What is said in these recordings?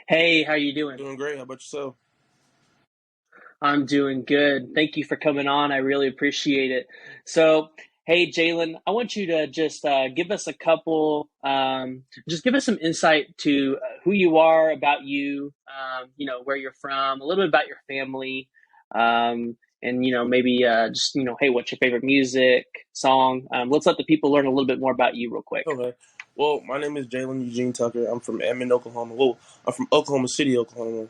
Hey, how you doing? Doing great. How about yourself? I'm doing good. Thank you for coming on. I really appreciate it. So, hey, Jalen, I want you to just give us a couple, just give us some insight to who you are, about you, where you're from, a little bit about your family, and, maybe just, hey, what's your favorite music, song? Let's let the people learn a little bit more about you real quick. Okay. Well, my name is Jaelen Eugene Tucker. I'm from Edmond, Oklahoma. Well, I'm from Oklahoma City, Oklahoma,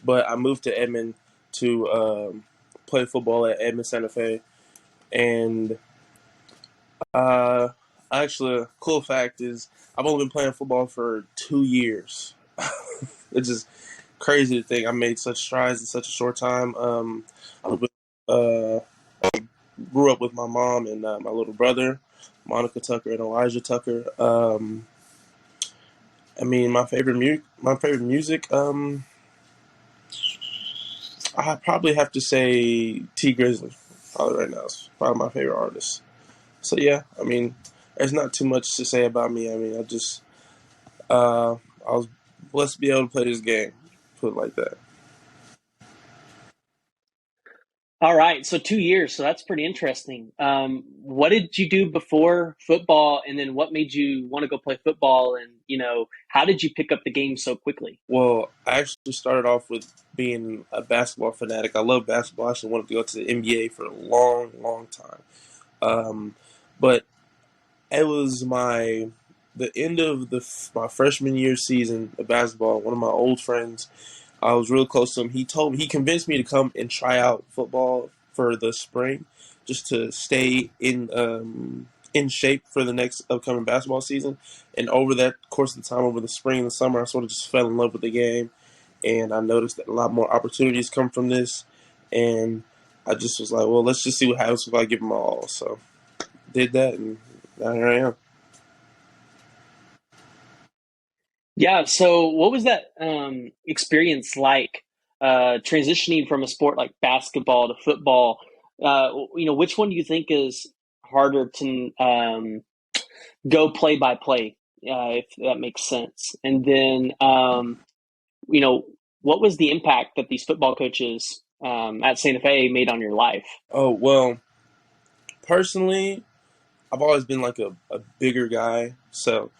but I moved to Edmond to play football at Edmond Santa Fe. And uh, actually, a cool fact is I've only been playing football for 2 years. It's just crazy to think I made such strides in such a short time. I was with, uh, grew up with my mom and my little brother, Monica Tucker and Elijah Tucker. I mean, my favorite music. I probably have to say T Grizzly. Probably right now, it's probably my favorite artist. So yeah, I mean, there's not too much to say about me. I mean, uh, I was blessed to be able to play this game. Put it like that. All right, so 2 years, so that's pretty interesting. What did you do before football, and then what made you want to go play football? And how did you pick up the game so quickly? Well, I actually started off with being a basketball fanatic. I love basketball. I actually wanted to go to the NBA for a long, long time. Um, but it was the end of my freshman year season of basketball. One of my old friends, I was real close to him. He convinced me to come and try out football for the spring, just to stay in shape for the next upcoming basketball season. And over that course of the time, over the spring and the summer, I sort of just fell in love with the game, and I noticed that a lot more opportunities come from this. And I just was like, well, let's just see what happens if I give them all. So did that, and now here I am. Yeah, so what was that experience like, transitioning from a sport like basketball to football? Which one do you think is harder to go play by play, if that makes sense? And then, you know, what was the impact that these football coaches at Santa Fe made on your life? Oh well, personally, I've always been like a bigger guy, so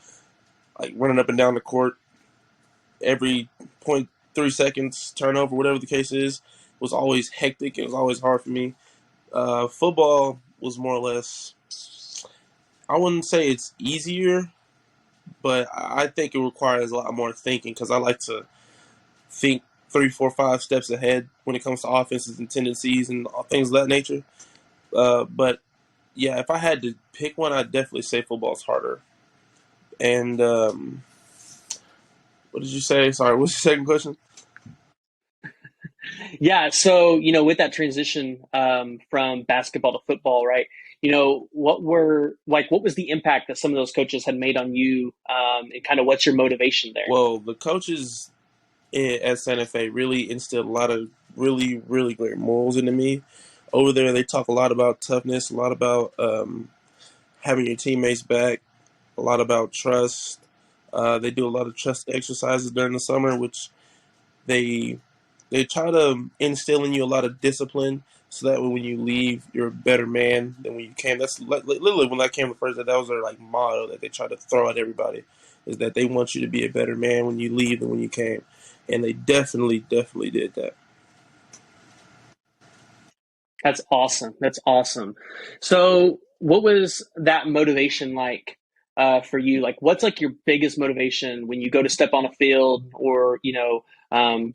like running up and down the court every point 3 seconds, turnover, whatever the case is, was always hectic. It was always hard for me. Football was more or less. I wouldn't say it's easier, but I think it requires a lot more thinking because I like to think 3, 4, 5 steps ahead when it comes to offenses and tendencies and things of that nature. But yeah, if I had to pick one, I'd definitely say football's harder. And what did you say? Sorry, what's your second question? Yeah, so with that transition from basketball to football, right? What was the impact that some of those coaches had made on you, and kind of what's your motivation there? Well, the coaches at Santa Fe really instilled a lot of really, really great morals into me. Over there, they talk a lot about toughness, a lot about having your teammates back, a lot about trust. They do a lot of trust exercises during the summer, which they they try to instill in you a lot of discipline, so that way when you leave, you're a better man than when you came. That's literally when I came the first day. That was their like motto that they try to throw at everybody, is that they want you to be a better man when you leave than when you came, and they definitely, definitely did that. That's awesome. That's awesome. So, what was that motivation like for you? Like, what's like your biggest motivation when you go to step on a field, or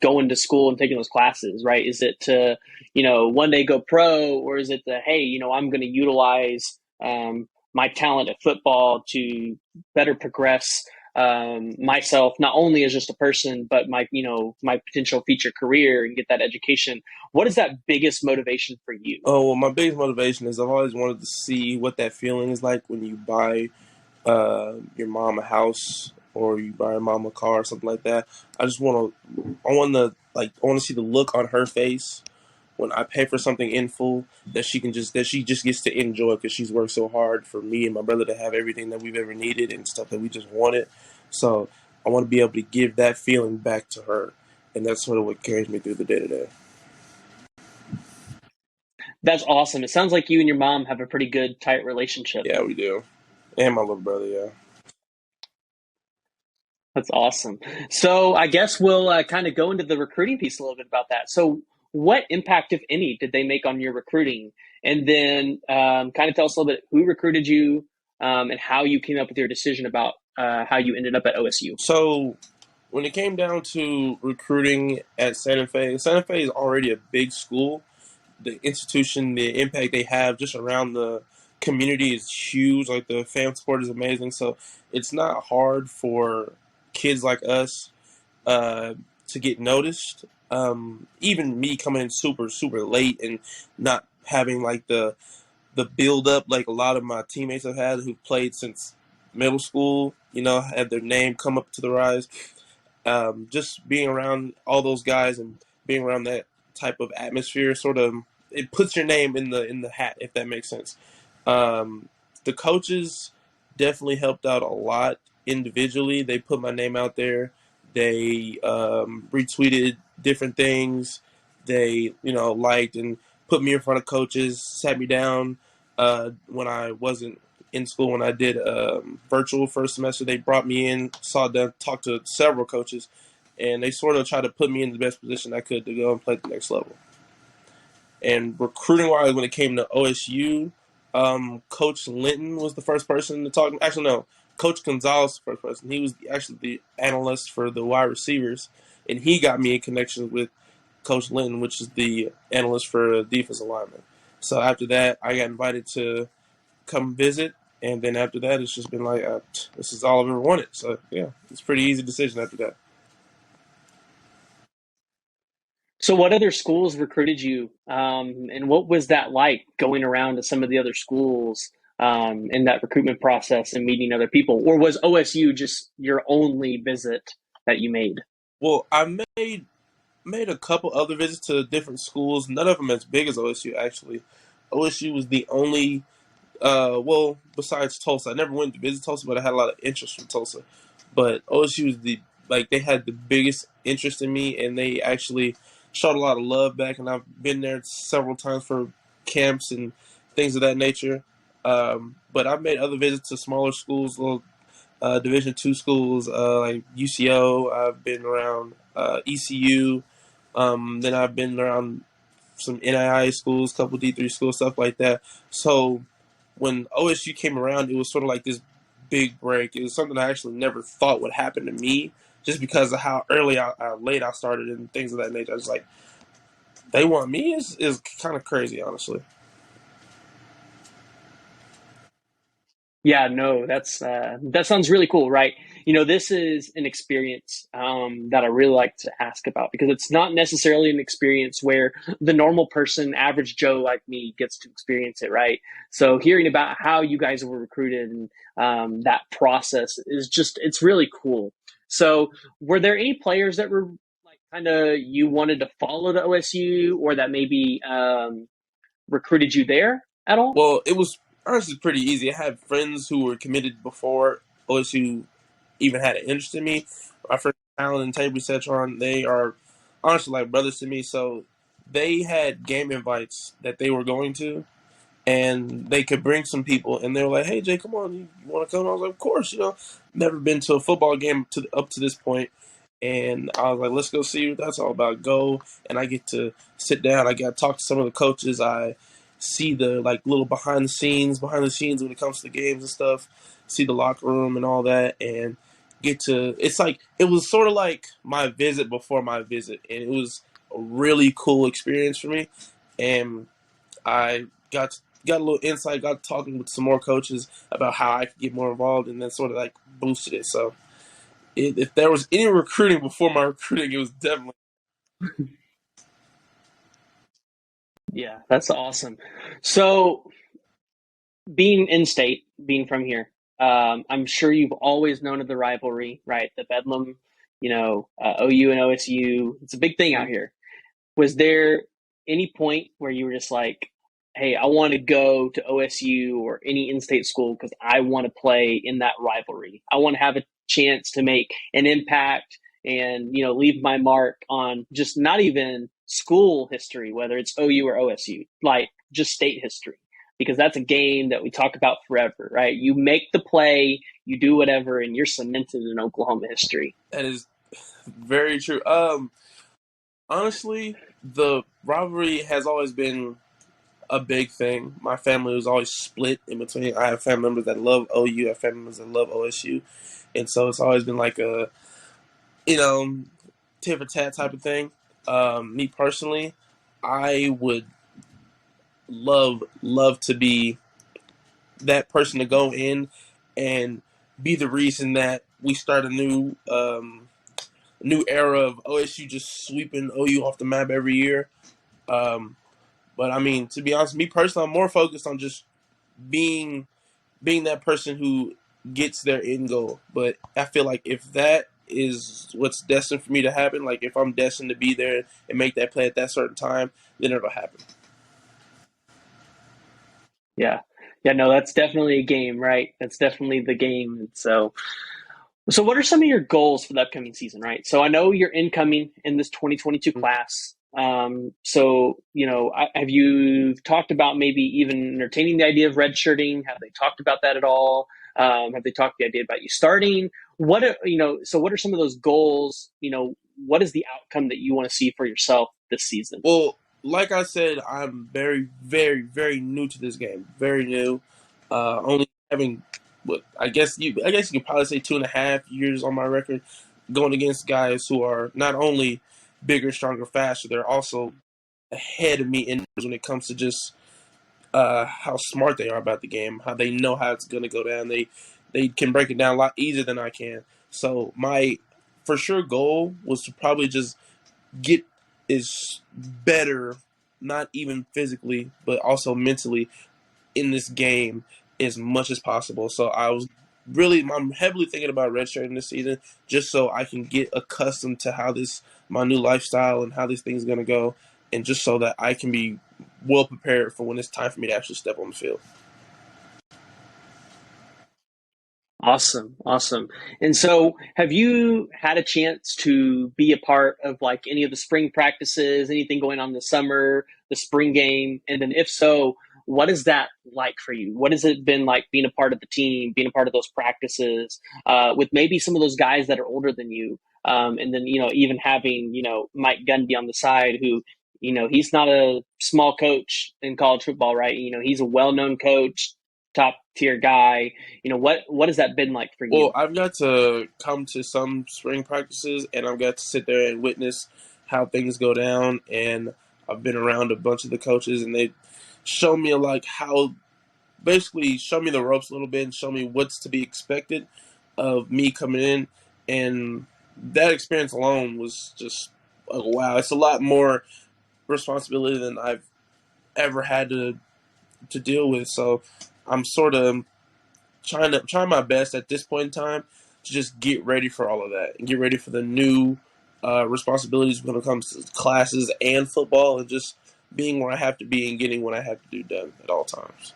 going to school and taking those classes? Right? Is it to one day go pro, or is it the hey, I'm going to utilize my talent at football to better progress myself, not only as just a person, but my potential future career, and get that education? What is that biggest motivation for you? Oh well, my biggest motivation is I've always wanted to see what that feeling is like when you buy your mom a house or you buy your mom a car or something like that. I want to see the look on her face when I pay for something in full, that she just gets to enjoy because she's worked so hard for me and my brother to have everything that we've ever needed and stuff that we just wanted. So I want to be able to give that feeling back to her, and that's sort of what carries me through the day to day. That's awesome. It sounds like you and your mom have a pretty good, tight relationship. Yeah, we do, and my little brother. Yeah. That's awesome. So I guess we'll kind of go into the recruiting piece a little bit about that. So what impact, if any, did they make on your recruiting? And then kind of tell us a little bit who recruited you and how you came up with your decision about how you ended up at OSU. So when it came down to recruiting at Santa Fe is already a big school. The institution, the impact they have just around the community is huge. Like the fan support is amazing. So it's not hard for kids like us to get noticed. Even me coming in super, super late and not having like the build up like a lot of my teammates have had who played since middle school, had their name come up to the rise. Just being around all those guys and being around that type of atmosphere sort of it puts your name in the hat, if that makes sense. The coaches definitely helped out a lot individually. They put my name out there. They retweeted different things. They liked and put me in front of coaches, sat me down when I wasn't in school. When I did virtual first semester, they brought me in, saw them, talked to several coaches, and they sort of tried to put me in the best position I could to go and play at the next level. And recruiting wise, when it came to OSU, Coach Linton was the first person to talk. Actually, no, Coach Gonzalez was the first person. He was actually the analyst for the wide receivers, and he got me in connection with Coach Linton, which is the analyst for defensive linemen. So after that, I got invited to come visit, and then after that, it's just been like, this is all I've ever wanted. So yeah, it's a pretty easy decision after that. So what other schools recruited you, and what was that like going around to some of the other schools in that recruitment process and meeting other people? Or was OSU just your only visit that you made? Well, I made a couple other visits to different schools. None of them as big as OSU. Actually, OSU was the only. Besides Tulsa, I never went to visit Tulsa, but I had a lot of interest from Tulsa. But OSU was they had the biggest interest in me, and they actually showed a lot of love back. And I've been there several times for camps and things of that nature. But I've made other visits to smaller schools, little Division II schools like UCO. I've been around ECU. Then I've been around some NII schools, couple D3 schools, stuff like that. So when OSU came around, it was sort of like this big break. It was something I actually never thought would happen to me, just because of how late I started and things of that nature. I was like, they want me is kind of crazy, honestly. Yeah, no, that sounds really cool, right? This is an experience that I really like to ask about because it's not necessarily an experience where the normal person, average Joe like me, gets to experience it, right? So hearing about how you guys were recruited and that process is it's really cool. So were there any players that were like kind of you wanted to follow to OSU or that maybe recruited you there at all? Well, it was honestly pretty easy. I had friends who were committed before OSU even had an interest in me. My friends Alan and Tabry Cetron, they are honestly like brothers to me. So they had game invites that they were going to, and they could bring some people. And they were like, "Hey Jay, come on, you want to come?" I was like, "Of course." Never been to a football game up to this point, and I was like, "Let's go see what that's all about." Go, and I get to sit down. I got to talk to some of the coaches. I see the like little behind the scenes when it comes to the games and stuff. See the locker room and all that, and it's like it was sort of like my visit before my visit, and it was a really cool experience for me. And I got a little insight, got talking with some more coaches about how I could get more involved, and then sort of like boosted it. So if there was any recruiting before my recruiting, it was definitely. Yeah, that's awesome. So being in state, being from here, I'm sure you've always known of the rivalry, right? The Bedlam, OU and OSU. It's a big thing out here. Was there any point where you were just like, hey, I want to go to OSU or any in-state school because I want to play in that rivalry. I want to have a chance to make an impact and, leave my mark on just not even school history, whether it's OU or OSU, like just state history, because that's a game that we talk about forever, right? You make the play, you do whatever, and you're cemented in Oklahoma history. That is very true. Honestly, the rivalry has always been a big thing. My family was always split in between. I have family members that love OU, I have family members that love OSU, and so it's always been like a, tit for tat type of thing. Me personally, I would love to be that person to go in and be the reason that we start a new era of OSU just sweeping OU off the map every year. But I mean, to be honest, me personally, I'm more focused on just being that person who gets their end goal. But I feel like if that is what's destined for me to happen, like if I'm destined to be there and make that play at that certain time, then it'll happen. Yeah. Yeah, no, that's definitely a game, right? That's definitely the game. And so what are some of your goals for the upcoming season, right? So I know you're incoming in this 2022 class. Have you talked about maybe even entertaining the idea of redshirting? Have they talked about that at all? Have they talked the idea about you starting? So what are some of those goals? What is the outcome that you want to see for yourself this season? Well, like I said, I'm very, very, very new to this game. Very new. Only having I guess you could probably say 2.5 years on my record, going against guys who are not only bigger, stronger, faster, they're also ahead of me in when it comes to just how smart they are about the game, how they know how it's going to go down. They can break it down a lot easier than I can. So my for sure goal was to probably just get is better, not even physically, but also mentally in this game as much as possible. So I'm heavily thinking about redshirting this season just so I can get accustomed to my new lifestyle and how this thing's going to go, and just so that I can be well prepared for when it's time for me to actually step on the field. Awesome. Awesome. And so have you had a chance to be a part of like any of the spring practices, anything going on in the summer, the spring game? And then if so, what is that like for you? What has it been like being a part of the team, being a part of those practices, with maybe some of those guys that are older than you? And then, even having, Mike Gundy on the side who, he's not a small coach in college football, right? He's a well-known coach, top tier guy. What has that been like for you? Well, I've got to come to some spring practices, and I've got to sit there and witness how things go down. And I've been around a bunch of the coaches, and they show me show me the ropes a little bit and show me what's to be expected of me coming in. And that experience alone was just like, wow, it's a lot more responsibility than I've ever had to deal with. So I'm sort of trying my best at this point in time to just get ready for all of that and get ready for the new responsibilities when it comes to classes and football, and just being where I have to be and getting what I have to do done at all times.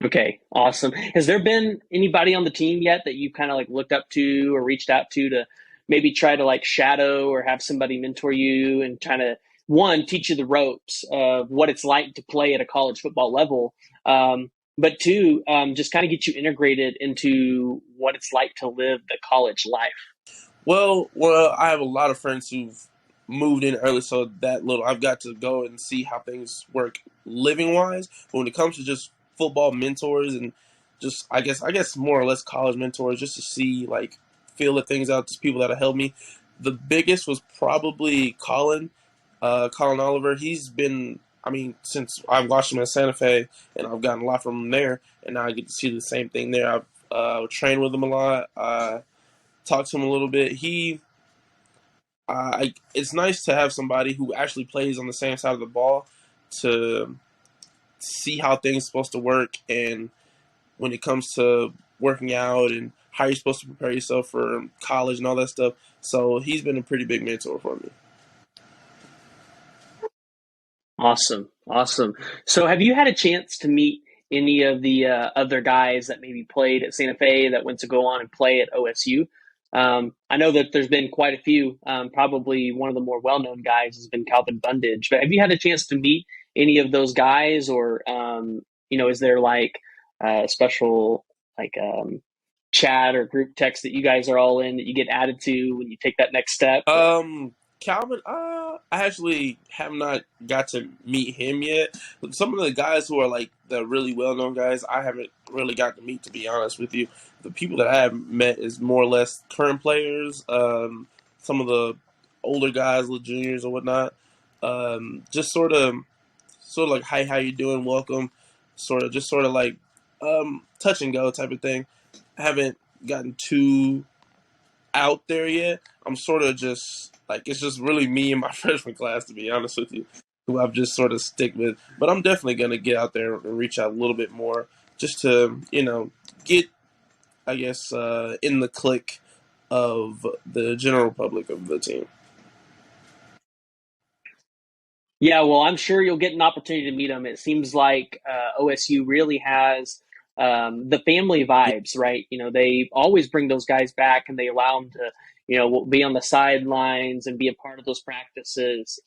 Okay, awesome. Has there been anybody on the team yet that you kind of like looked up to or reached out to maybe try to like shadow or have somebody mentor you and kind of one, teach you the ropes of what it's like to play at a college football level, but two, just kind of get you integrated into what it's like to live the college life? Well, I have a lot of friends who've moved in early, so I've got to go and see how things work living wise. But when it comes to just football mentors and just I guess more or less college mentors, just to see feel the things out, just people that have helped me. The biggest was probably Colin Oliver. He's been, since I've watched him at Santa Fe, and I've gotten a lot from him there, and now I get to see the same thing there. I've trained with him a lot. Talked to him a little bit. It's nice to have somebody who actually plays on the same side of the ball to see how things are supposed to work, and when it comes to working out and how you're supposed to prepare yourself for college and all that stuff. So he's been a pretty big mentor for me. Awesome. Awesome. So have you had a chance to meet any of the other guys that maybe played at Santa Fe that went to go on and play at OSU. I know that there's been quite a few. Probably one of the more well-known guys has been Calvin Bundage. But have you had a chance to meet any of those guys, or is there like a special like chat or group text that you guys are all in that you get added to when you take that next step? Calvin, I actually have not got to meet him yet. Some of the guys who are like the really well-known guys, I haven't really got to meet, to be honest with you. The people that I have met is more or less current players, some of the older guys, the juniors or whatnot. Just sort of like, hi, how you doing? Welcome. Sort of like touch and go type of thing. I haven't gotten too out there yet. I'm sort of just like, it's just really me and my freshman class, to be honest with you, who I've just sort of stick with. But I'm definitely going to get out there and reach out a little bit more just to, get, I guess, in the clique of the general public of the team. Yeah, well, I'm sure you'll get an opportunity to meet them. It seems like OSU really has the family vibes, right? They always bring those guys back and they allow them to, be on the sidelines and be a part of those practices,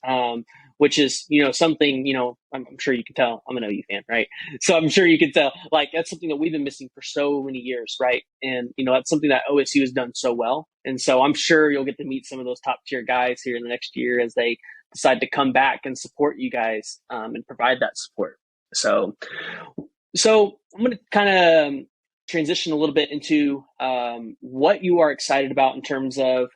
which is, something, I'm sure you can tell. I'm an OU fan, right? So I'm sure you can tell, like, that's something that we've been missing for so many years, right? And, that's something that OSU has done so well. And so I'm sure you'll get to meet some of those top tier guys here in the next year as they decide to come back and support you guys and provide that support. So I'm going to kind of transition a little bit into what you are excited about in terms of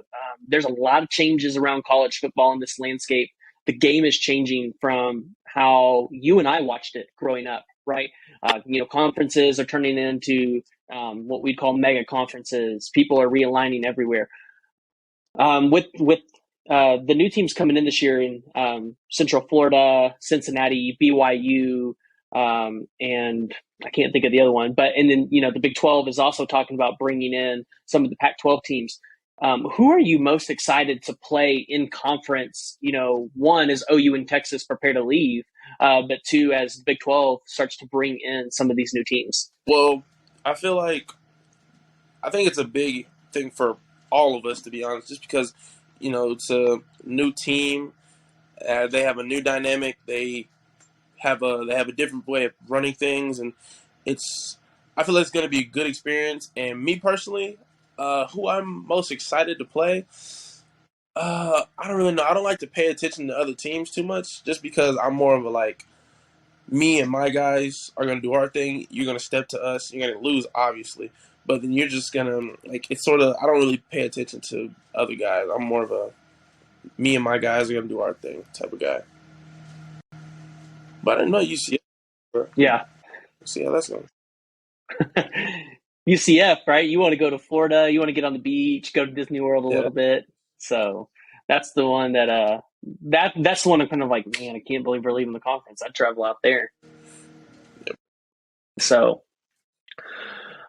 there's a lot of changes around college football in this landscape. The game is changing from how you and I watched it growing up, right? Conferences are turning into what we'd call mega conferences. People are realigning everywhere. With the new teams coming in this year in Central Florida, Cincinnati, BYU, and I can't think of the other one. And then, the Big 12 is also talking about bringing in some of the Pac-12 teams. Who are you most excited to play in conference? One, as OU and Texas prepare to leave, but two, as the Big 12 starts to bring in some of these new teams. Well, I think it's a big thing for all of us, to be honest, just because, it's a new team. They have a new dynamic. They have a different way of running things, and I feel like it's going to be a good experience. And me personally, who I'm most excited to play, I don't really know. I don't like to pay attention to other teams too much, just because I'm more of a like, me and my guys are going to do our thing. You're going to step to us. You're going to lose, obviously. But then you're just going to, like, it's sort of, I don't really pay attention to other guys. I'm more of a, me and my guys are going to do our thing type of guy. But I didn't know UCF. Yeah. See how that's going. UCF, right? You want to go to Florida. You want to get on the beach, go to Disney World a little bit. So that's the one that's the one I'm kind of like, man, I can't believe we're leaving the conference. I'd travel out there. Yep. So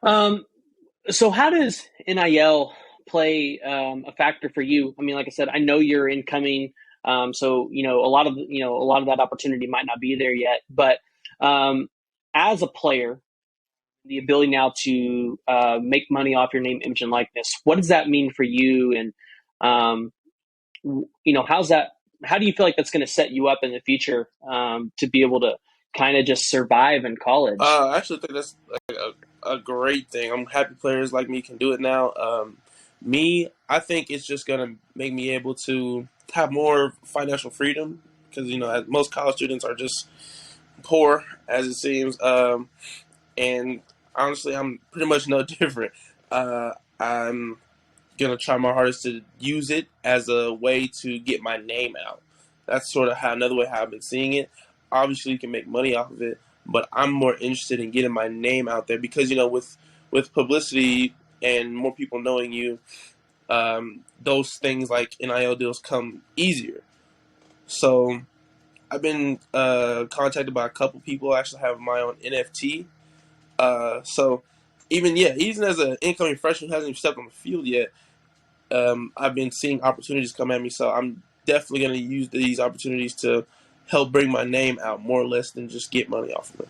how does NIL play a factor for you? I mean, like I said, I know you're incoming, so a lot of that opportunity might not be there yet. But as a player, the ability now to make money off your name, image, and likeness, what does that mean for you? And how do you feel like that's going to set you up in the future to be able to kind of just survive in college? I actually think that's like a great thing. I'm happy players like me can do it now. I think it's just going to make me able to have more financial freedom because, most college students are just poor, as it seems. And honestly, I'm pretty much no different. I'm going to try my hardest to use it as a way to get my name out. That's sort of another way how I've been seeing it. Obviously, you can make money off of it, but I'm more interested in getting my name out there because, with publicity and more people knowing you, those things like NIL deals come easier. So I've been contacted by a couple people. I actually have my own NFT. So even as an incoming freshman who hasn't even stepped on the field yet, I've been seeing opportunities come at me. So I'm definitely going to use these opportunities to help bring my name out more or less than just get money off of it.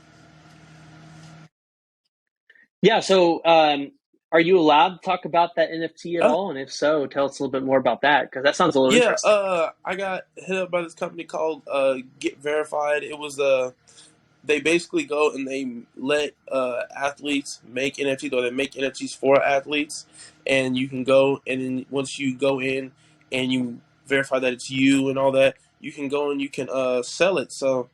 Yeah. So, are you allowed to talk about that NFT at Uh, all? And if so, tell us a little bit more about that because that sounds a little yeah, interesting. I got hit up by this company called Get Verified. It was they basically go and they let athletes make NFTs, or they make NFTs for athletes, and you can go and then once you go in and you verify that it's you and all that, you can go and you can sell it. So,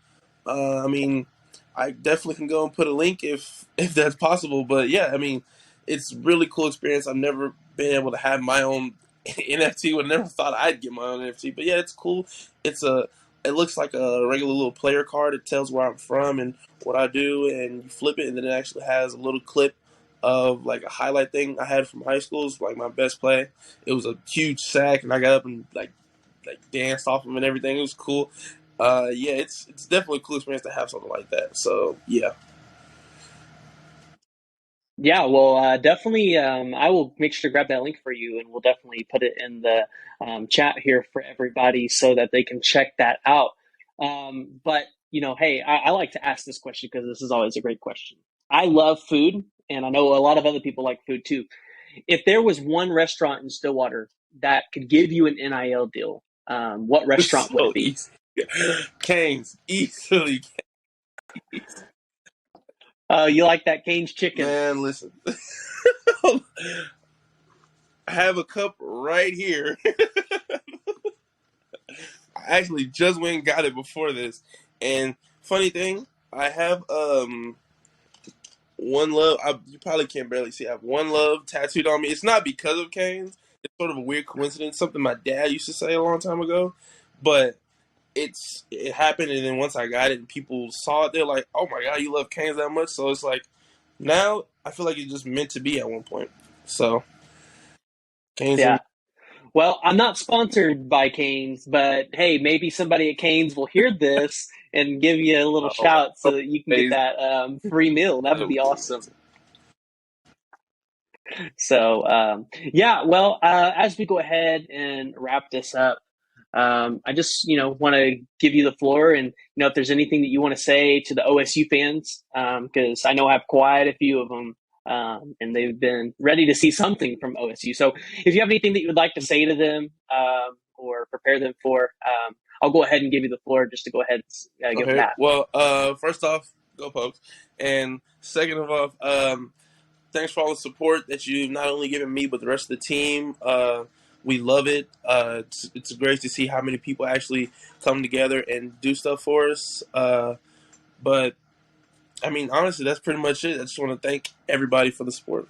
I mean, I definitely can go and put a link if that's possible. But yeah, I mean, it's really cool experience. I've never been able to have my own NFT. Would never thought I'd get my own NFT. But yeah, it's cool. It's a it looks like a regular little player card. It tells where I'm from and what I do, and you flip it, and then it actually has a little clip of like a highlight thing I had from high school. It's like my best play. It was a huge sack, and I got up and like danced off him and everything. It was cool. Yeah, it's definitely a cool experience to have something like that. So yeah. Yeah, well, definitely. I will make sure to grab that link for you, and we'll definitely put it in the chat here for everybody so that they can check that out. But hey, I like to ask this question because this is always a great question. I love food, and I know a lot of other people like food too. If there was one restaurant in Stillwater that could give you an NIL deal, what It's restaurant would it so be? easy. Canes, easily. Canes. You like that Cane's chicken? Man, listen. I have a cup right here. I actually just went and got it before this. And funny thing, I have one love. You probably can't barely see. I have one love tattooed on me. It's not because of Canes. It's sort of a weird coincidence. Something my dad used to say a long time ago, but it happened. And then once I got it, and people saw it, they're like, "Oh my god, you love Canes that much?" So it's like now I feel like it's just meant to be at one point. So Canes Yeah. and Well, I'm not sponsored by Canes, but hey, maybe somebody at Canes will hear this and give you a little oh, shout so that you can get amazing. that free meal. That That would would be be awesome. amazing. So, yeah, well, as we go ahead and wrap this up, I just, want to give you the floor and, if there's anything that you want to say to the OSU fans, because I know I have quite a few of them, and they've been ready to see something from OSU. So if you have anything that you would like to say to them, or prepare them for, I'll go ahead and give you the floor just to go ahead and give them Okay. that. Well, first off, go Pokes, and second of all, thanks for all the support that you've not only given me but the rest of the team. We love it. It's great to see how many people actually come together and do stuff for us. But I mean, honestly, that's pretty much it. I just want to thank everybody for the support.